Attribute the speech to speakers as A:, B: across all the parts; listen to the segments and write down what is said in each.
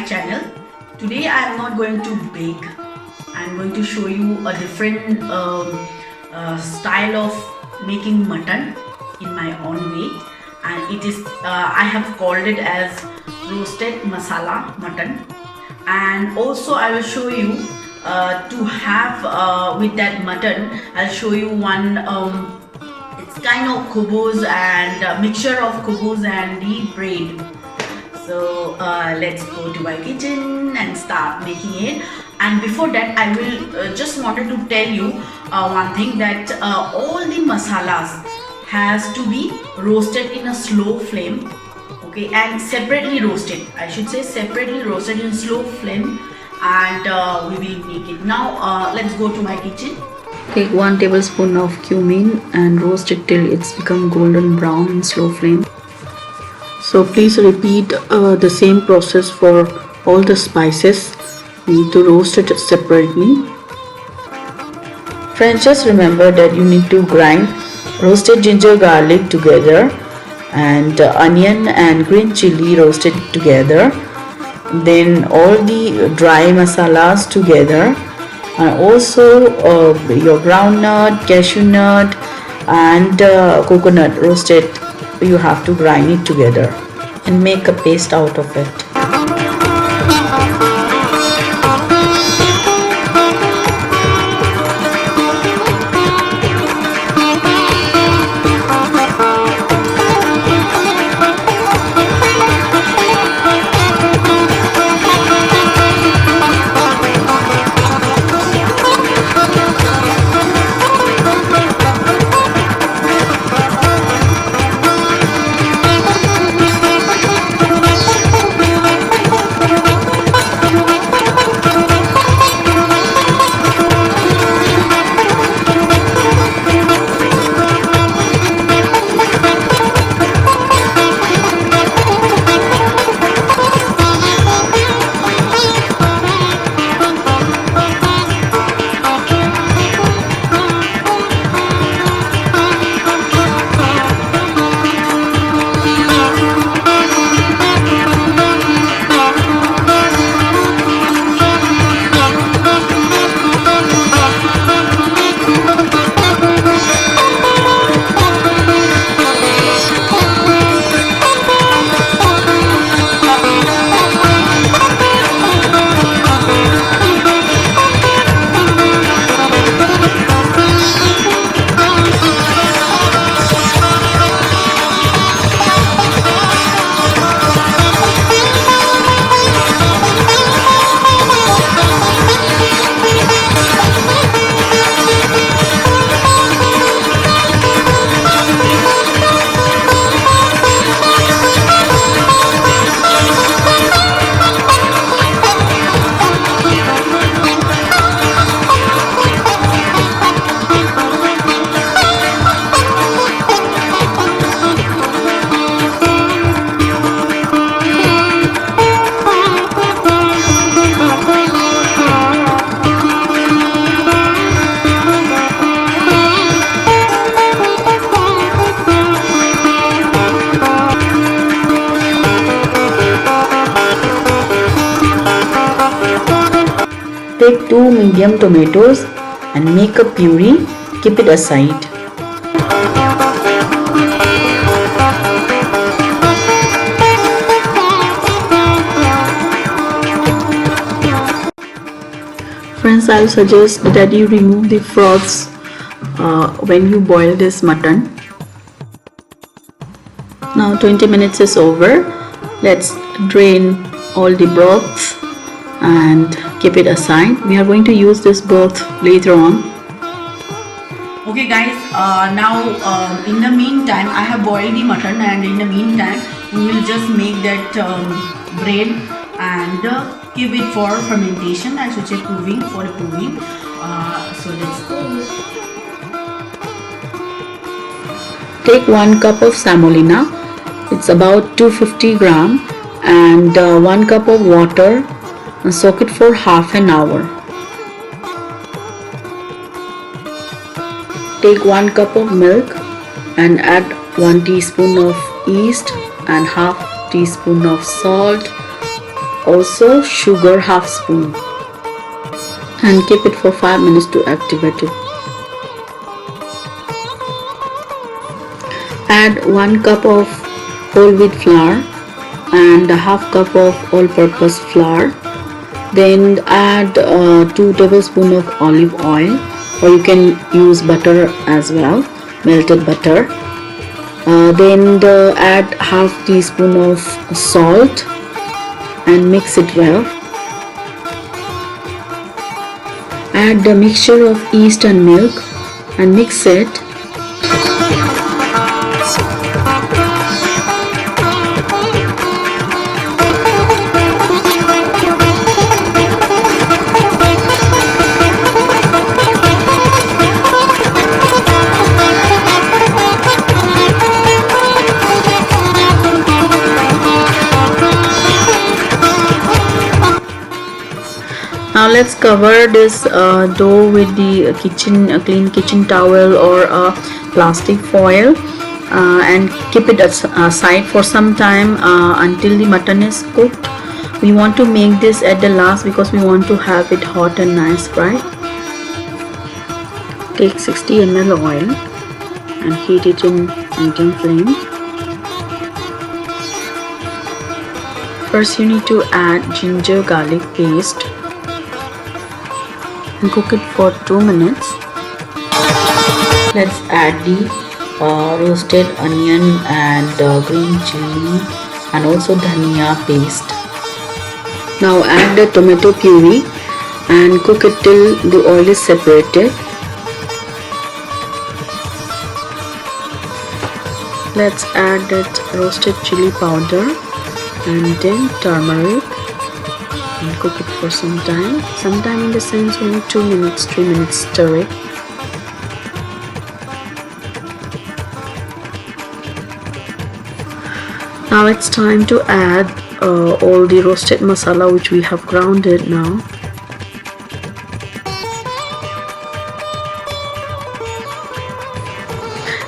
A: my channel. Today I am not going to bake. I am going to show you a different style of making mutton in my own way, and it is I have called it as roasted masala mutton. And also I will show you to have with that mutton. I'll show you one it's kind of kubus and mixture of kubus and the bread. So let's go to my kitchen and start making it. And before that, I will just wanted to tell you one thing, that all the masalas has to be roasted in a slow flame, okay, and separately roasted. I should say separately roasted in slow flame, and we will make it. Now let's go to my kitchen.
B: Take 1 tablespoon of cumin and roast it till it's become golden brown in slow flame. So please repeat the same process for all the spices. You need to roast it separately. Friends, just remember that you need to grind roasted ginger garlic together and onion and green chili roasted together. Then all the dry masalas together, and also your groundnut, cashew nut and coconut roasted. You have to grind it together and make a paste out of it. Take 2 medium tomatoes and make a puree. Keep it aside. Friends, I suggest that you remove the froths when you boil this mutton. Now 20 minutes is over. Let's drain all the broth and keep it aside. We are going to use this broth later on.
A: Okay guys, now in the meantime I have boiled the mutton, and in the meantime we will just make that bread and keep it for fermentation. I should say proving, for proving. So let's go.
B: Take 1 cup of semolina. It's about 250 gram, and 1 cup of water. And soak it for half an hour. Take 1 cup of milk and add 1 teaspoon of yeast and half teaspoon of salt also sugar half spoon, and keep it for 5 minutes to activate it. Add 1 cup of whole wheat flour and a half cup of all-purpose flour. Then add 2 tablespoons of olive oil, or you can use butter as well, melted butter. Then add half teaspoon of salt and mix it well. Add the mixture of yeast and milk and mix it. Now let's cover this dough with the clean kitchen towel or a plastic foil and keep it aside for some time until the mutton is cooked. We want to make this at the last because we want to have it hot and nice, right? Take 60 ml oil and heat it in medium flame. First you need to add ginger garlic paste and cook it for 2 minutes. Let's add the roasted onion and green chili and also dhania paste. Now add the tomato puree and cook it till the oil is separated. Let's add that roasted chili powder and then turmeric and cook it for some time. Sometime in the sense only 2 minutes, 3 minutes, stir it. Now it's time to add all the roasted masala which we have grounded now.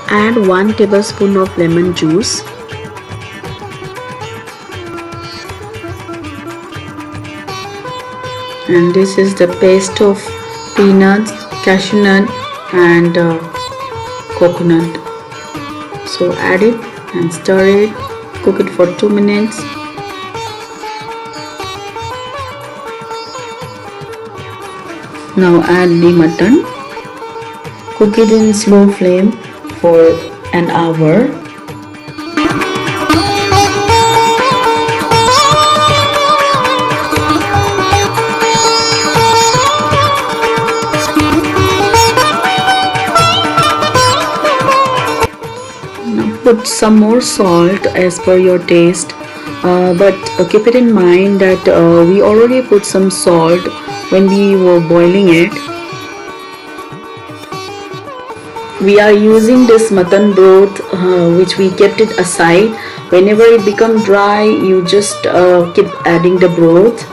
B: Add 1 tablespoon of lemon juice. And this is the paste of peanuts, cashew nut and coconut. So add it and stir it, cook it for 2 minutes. Now add the mutton, cook it in slow flame for an hour. Put some more salt as per your taste, but keep it in mind that we already put some salt when we were boiling it. We are using this mutton broth which we kept it aside. Whenever it becomes dry, you just keep adding the broth.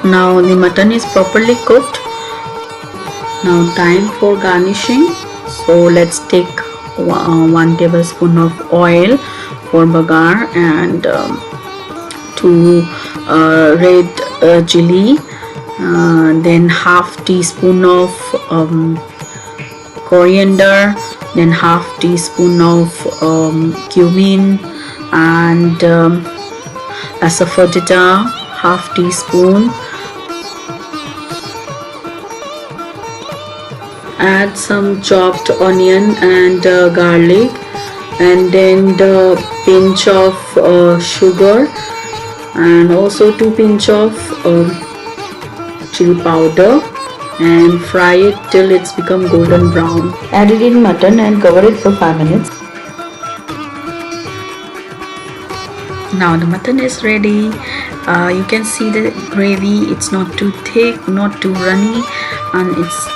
B: Now the mutton is properly cooked. Now time for garnishing. So let's take 1 tablespoon of oil for bagar and 2 red chili, then half teaspoon of coriander, then half teaspoon of cumin and asafoetida, half teaspoon. Add some chopped onion and garlic, and then the pinch of sugar and also 2 pinch of chili powder, and fry it till it's become golden brown. Add it in mutton and cover it for 5 minutes. Now the mutton is ready. You can see the gravy, it's not too thick, not too runny, and it's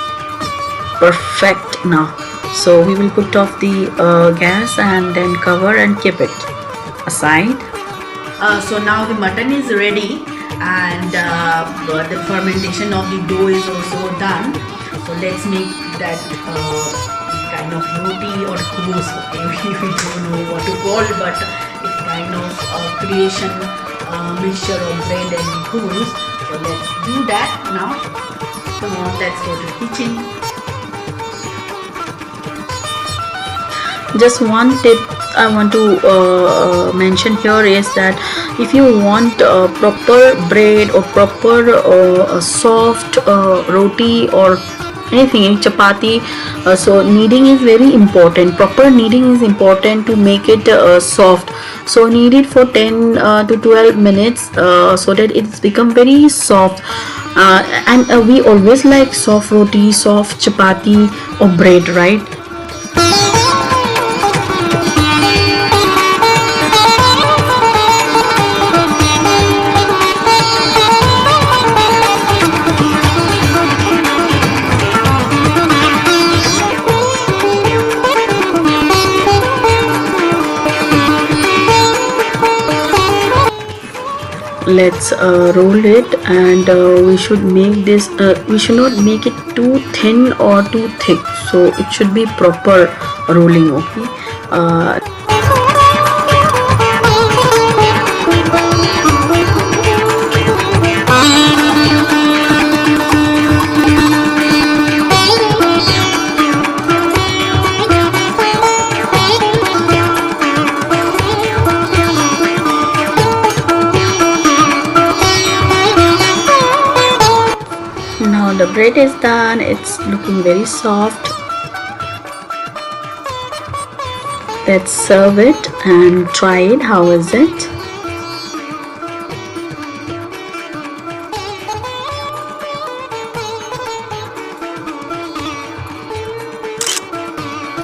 B: perfect now. So we will put off the gas and then cover and keep it aside. So now the mutton is ready and the fermentation of the dough is also done. So let's make
A: that kind of roti or khus. Okay, we don't know what to call, but it's kind of creation mixture of bread and khus. So let's do that now. Come on, let's go to the kitchen.
B: Just one tip I want to mention here is that if you want proper bread or proper soft roti or anything, chapati, so kneading is very important. Proper kneading is important to make it soft. So knead it for 10 to 12 minutes so that it's become very soft. And we always like soft roti, soft chapati or bread, right? Let's roll it, and we should make this we should not make it too thin or too thick, so it should be proper rolling. Okay, now the bread is done. It's looking very soft. Let's serve it and try it. How is it?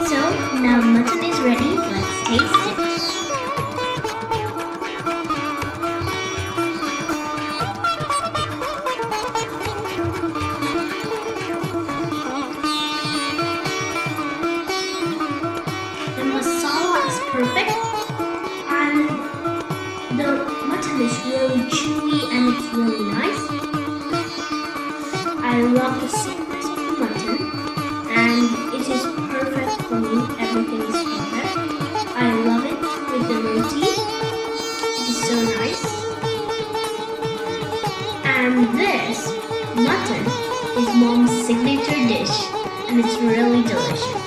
C: So now mutton is ready. Let's taste it. The masala is perfect, and the mutton is really chewy and it's really nice. I love the sweetness of the mutton, and it is perfect for me. Everything is perfect. I love it with the roti. It is so nice. And this mutton is mom's signature dish, and it's really delicious.